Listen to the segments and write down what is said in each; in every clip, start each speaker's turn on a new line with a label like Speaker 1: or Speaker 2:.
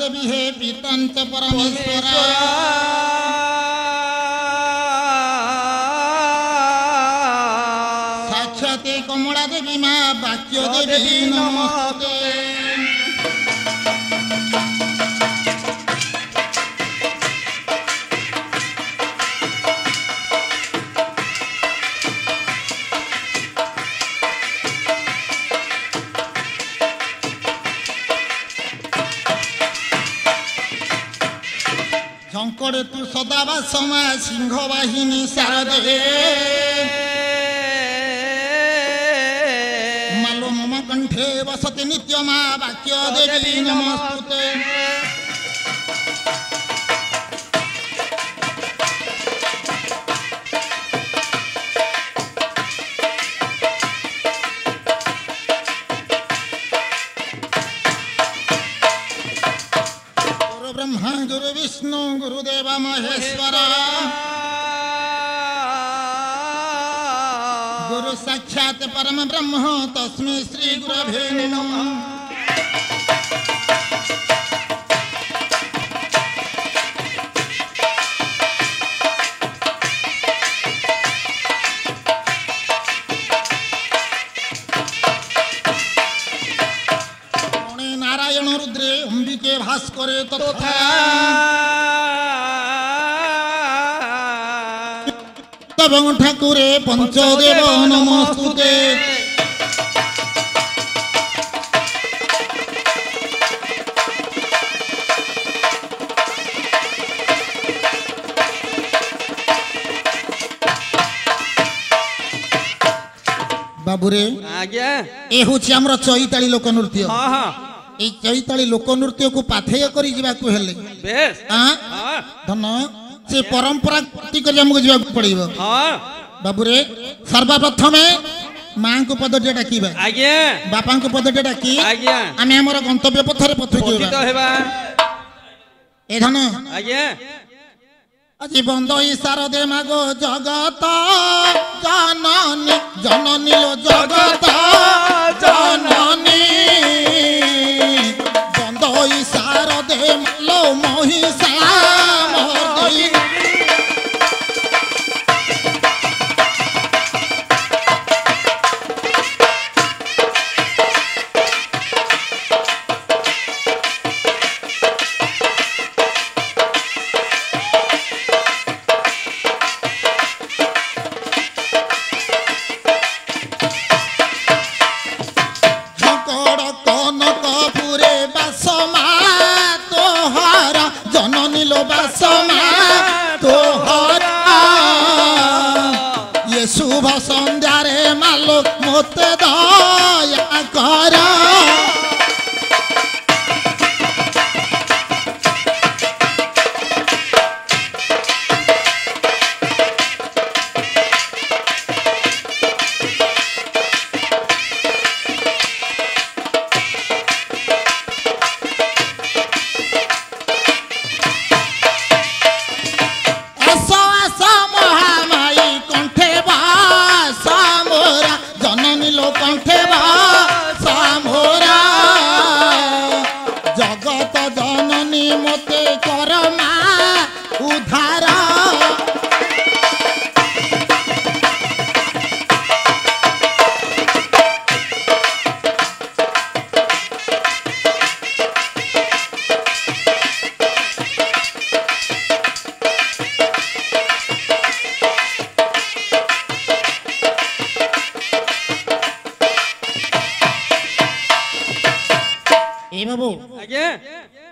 Speaker 1: देवी हे पीतांच परमेश्वर साक्षाते कमला देवी माँ वाक्य देवी नमस्ते शंकरे तू सदावा समा सिंह बाहिनी शारदे मालो मम कंठे वसति नित्य मा वाक्य देवी नमस्ते ब्रह्मा गुरु विष्णु गुरुदेव महेश्वर गुरु साक्षात परम ब्रह्म तस्मै श्री गुरवे नमः नारायण रुद्रे अंबिके भास्करे तथा तब ठाकुरे पंचदेव नमस्तुते बाबूरे
Speaker 2: आज्ञा
Speaker 1: ए होछि हमर चैताली लोक नृत्य हां हां ए चैताली लोक नृत्य को पाथेय करी जिबा को हेले
Speaker 2: बेस
Speaker 1: हां धन से परंपरा प्रति करी हमको जिबा पड़िबो
Speaker 2: हां
Speaker 1: बाबूरे सर्वप्रथमे मां को पदटे डाकीबा
Speaker 2: आज्ञा
Speaker 1: बापा को पदटे डाकी
Speaker 2: आज्ञा
Speaker 1: आमे हमर गंतव्य पथरे पथुकेबा
Speaker 2: तो हेबा
Speaker 1: ए धन
Speaker 2: आज्ञा
Speaker 1: আজি বন্ধ ইশারদে মাগো জগত জননী জননী লো জগত জননী বন্ধ ইশারদে মালো মহিষা মর্দি शुभ संध्यारे मालो मोते दया करा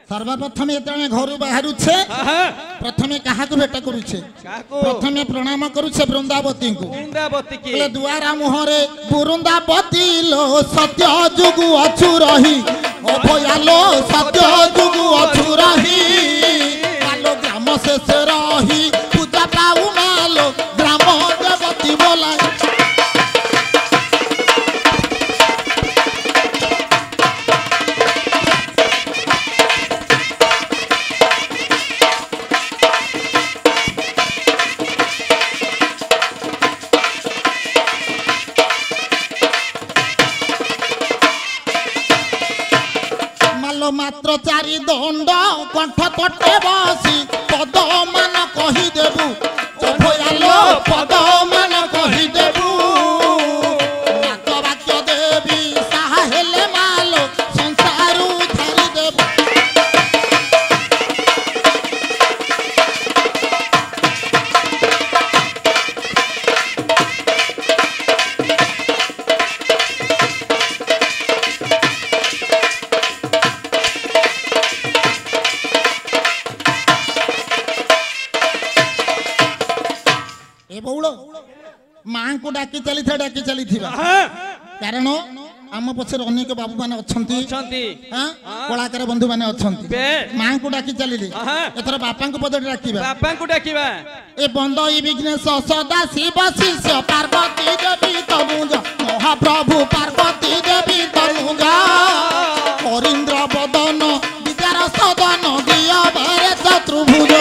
Speaker 1: सर्वप्रथम ये घर बाहर प्रथमे क्या भेट करुचे प्रथमे प्रणाम करुचे वृंदावती को दुआरा मुहरे वृंदावती लो सत्य जुगु अछु रही अभयालो सत्य जुगु अछु रही आलो ग्राम शेष रही पूजा पाऊ मालो ग्राम देवती बोला मात्र चारि दंड कंठ तटे बसी पद मान कही देबू भयालो पद मान कही देबू नाक वाक्य देवी साहा हेले मालो संसारू थारी देबू माँ को डाकी चली कारण आम पछर अनेक बाबू मैंने कलाकार बंधु मैंने माँ को डाकी चलिए एथर बापा को पद डाकिबा ए बंद ई विघ्नेश सदा शिव शिष्य पार्वती देवी तनुज महाप्रभु पार्वती देवी तनुज हरीन्द्र बदन विचार सदन दिया भरे चतुर्भुज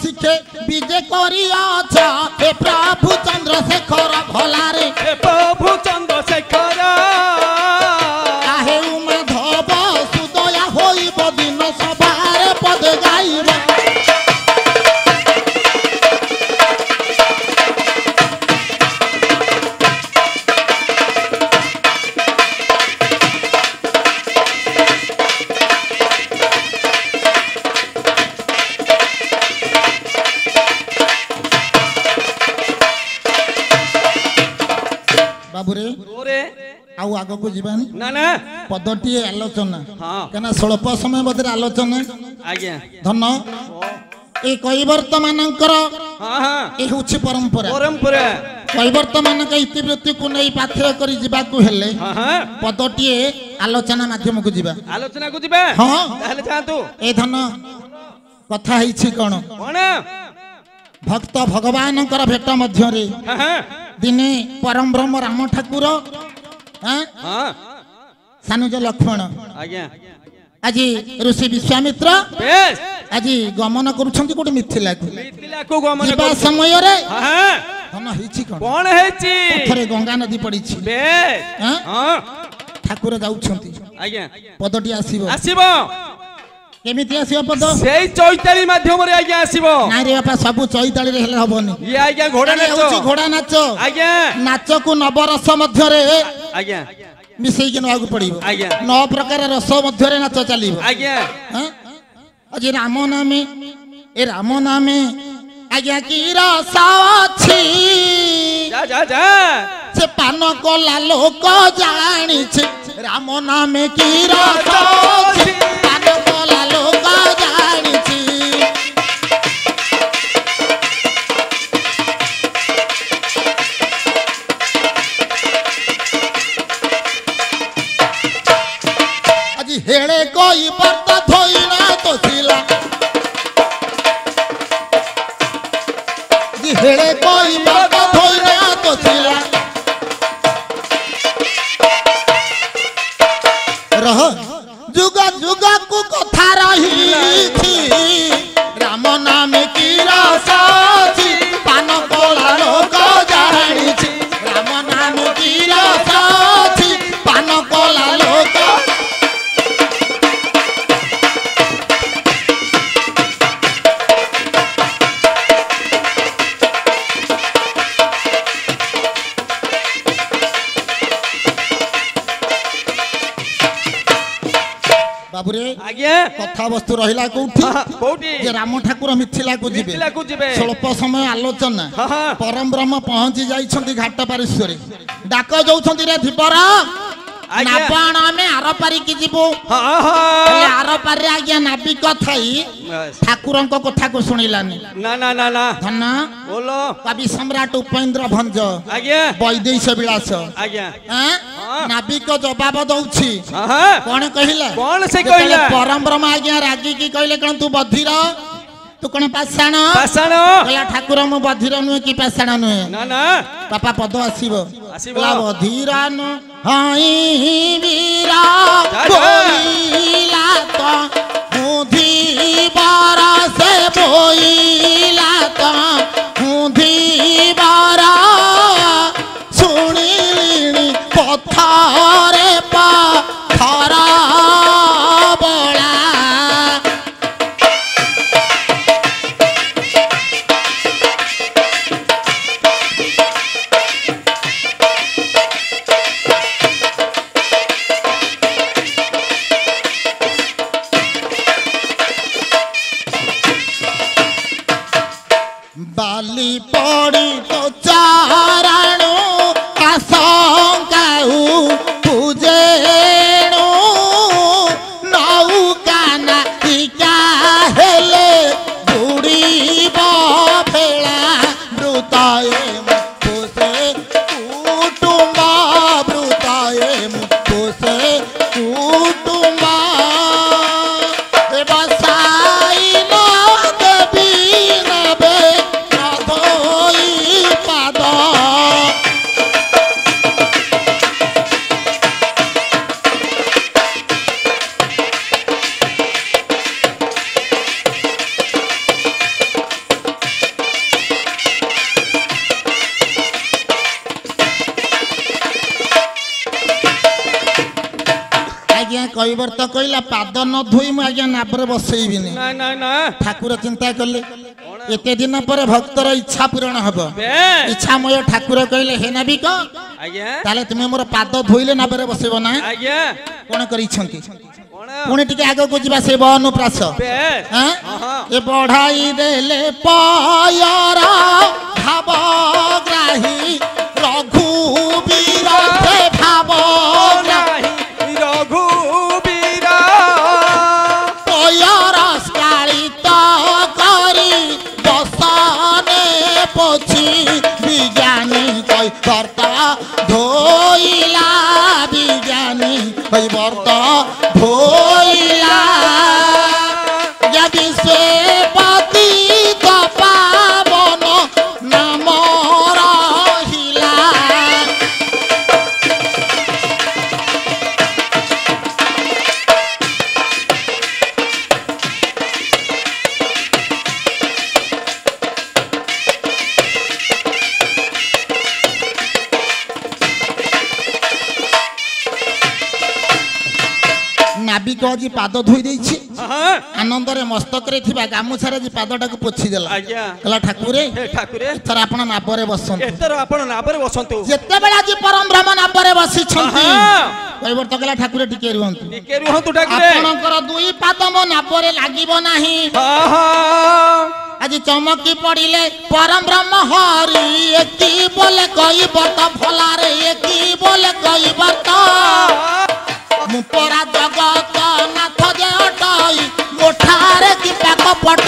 Speaker 1: शिखे विजय करिया हे प्रभु चंद्रशेखर भलारे हे प्रभु चंद्रशेखर काहे माधव सुदया होइब दिन सभारे पद गाइब आउ आग को जीवानी ना ना पदटी आलोचना कना स्वल्प समय मध्य आलोचना आज्ञा धन ए कैवर्त मानकर ए होछि परंपरा परंपरा कैवर्त मान के इतिवृत्ति को नै पाथ्य करी जीवा को हेले पदटी आलोचना माध्यम को जीवा आलोचना को जीवा हां ताले जातु ए धन कथा हिछि कोन कोन भक्त भगवान कर भेट मध्य रे दिने परम ब्रह्म राम ठाकुर सानुज लक्ष्मण आज ऋषि विश्वामित्र आज गमन करुछंती कोटे मिथिला को गमन कर समय रे धन हिछि कोन हेछि पथरे गंगा नदी पड़ी छि ठाकुर जाउछंती आज्ञा पदटी आसीबो आसीबो केमिति आसीबो पद सेई चैताली माध्यम रे आज्ञा आसीबो नाइ रे बापा सब चैताली रे हेले हबनी ये आज्ञा घोड़ा नाच घोड़ा नाच आज्ञा नाच को नवरस मध्य रे आज्ञा मिसई के नवागु पड़िबो आज्ञा नौ प्रकार रस मध्य रे नाच चलिबो आज्ञा आज राम नामे ए राम नामे आज्ञा की रस अछि जा जा जा से पान कोला लोक जानि छै राम नामे की रस अछि पान कोला लोक जानि छै हेड़े कोई बर्ता धोइना तो सिला जी हेड़े कोई बर्ता धोइना तो सिला रह जुगा जुगा को कथा रही थी राम नाम की रसा थी पान कोला लोक जानी थी राम नाम की रसा थी पान कोला लोक बाबूरे आज्ञा कथा वस्तु रहिला कोठी जे राम ठाकुर मिथिला को जिबे स्वल्प समय आलोचना परम ब्रह्म पहुंची जाइछंती घाट पारिश्वरे डाक जाउछंती रे धीपरा नाबाणा में आर पारी की जीवो आर पारी आज्ञा नाबिक थाई ठाकुरन को कथा को सुनिलानी ना ना ना ना धन बोलो कवि सम्राट उपेंद्र भंज आज्ञा वैदेश विलास आज्ञा नाबिक जवाब दउछि कोन कहिला कोन से कहिला परम ब्रह्म आज्ञा रागी की कहिले कोन तू बधिर तू कोन पाषाण पाषाण कहला ठाकुर मु बधिर नुहे की पाषाण नुहे ना ना पापा पद आसीबो धीरान हाई वीरा बोइला तो मुधी बारा से बोइला तो मुधी बारा सुनिलिनी पथारे पाथरा बड़ा बाली पड़ी तो चारणु आशंकाऊ पूजेणु नौका नायिका हेले बुड़ी भेला मृताए मुसे कुटुंब मृताए मुसे कुटुंब बसाई नो देवी नबे कैबर्ता कहला पाद न धोई मु आज्ञा नापर बसैबिनी ठाकुर चिंता कले एते दिन पर भक्तर इच्छा पूरण हब इच्छामय ठाकुर कहले हे नाबिक ताले तुमे मोर पाद धोइले नापर बसैब ना कोन करिछंती पुणी टिके आगो को जिबा से अनुप्रास हां ए बढ़ाई देले पायरा भावग्राही रघुवीर से भावग्राही विज्ञानी कैबर्ता धोइला विज्ञानी कैबर्ता धोइला यदि से पति पावन नाम रहिला नाबिक आज पाद धोई देछि आनंद रे मस्तक रे थिबा गामुछा रे पादटा को पोछि देला कहला ठाकुरे एथर आपण नापरे बसंतु जते बेला जी परम ब्रह्म नापरे बसी छंती कैबर्ता कहला ठाकुरे टिके रुहंतु ठाकुरे आपणकर दुई पाद मो नापरे लागिबो नाही आज चमकी पड़िले परम ब्रह्म हरि एकी बोले कैबर्ता भला रे एकी बोले कैबर्ता मुपरा जगत नाथ जे अटई मोठारे की पाक पट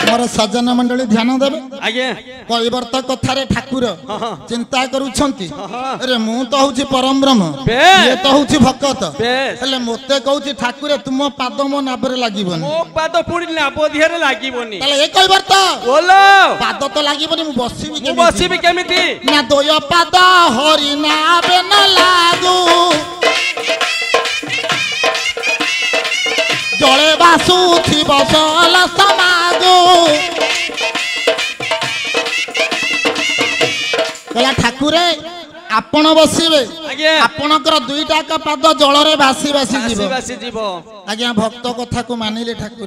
Speaker 1: मोर सज्जन मंडली ध्यान देबे कैबर्ता कथारे ठाकुर चिंता करूछंती अरे मु तो होछि परम ब्रह्म ये तो होछि भक्त हेले मते कहूछि ठाकुरे तुम पाद मो नाबरे लागिबोनी मो पाद पुडी नाब धिरे लागिबोनी तले ए कैबर्ता बोलो पाद तो लागिबोनी मु बसिबी केमिति ना दोय पाद हरि नाबे न लागू जले बासु थी बसल समागो कहला ठाकुरे आपण बसिबे आपणकर दुईटा पाद जल रे भासी भासी जीव आज्ञा भक्त कथा को मानिले ठाकुर।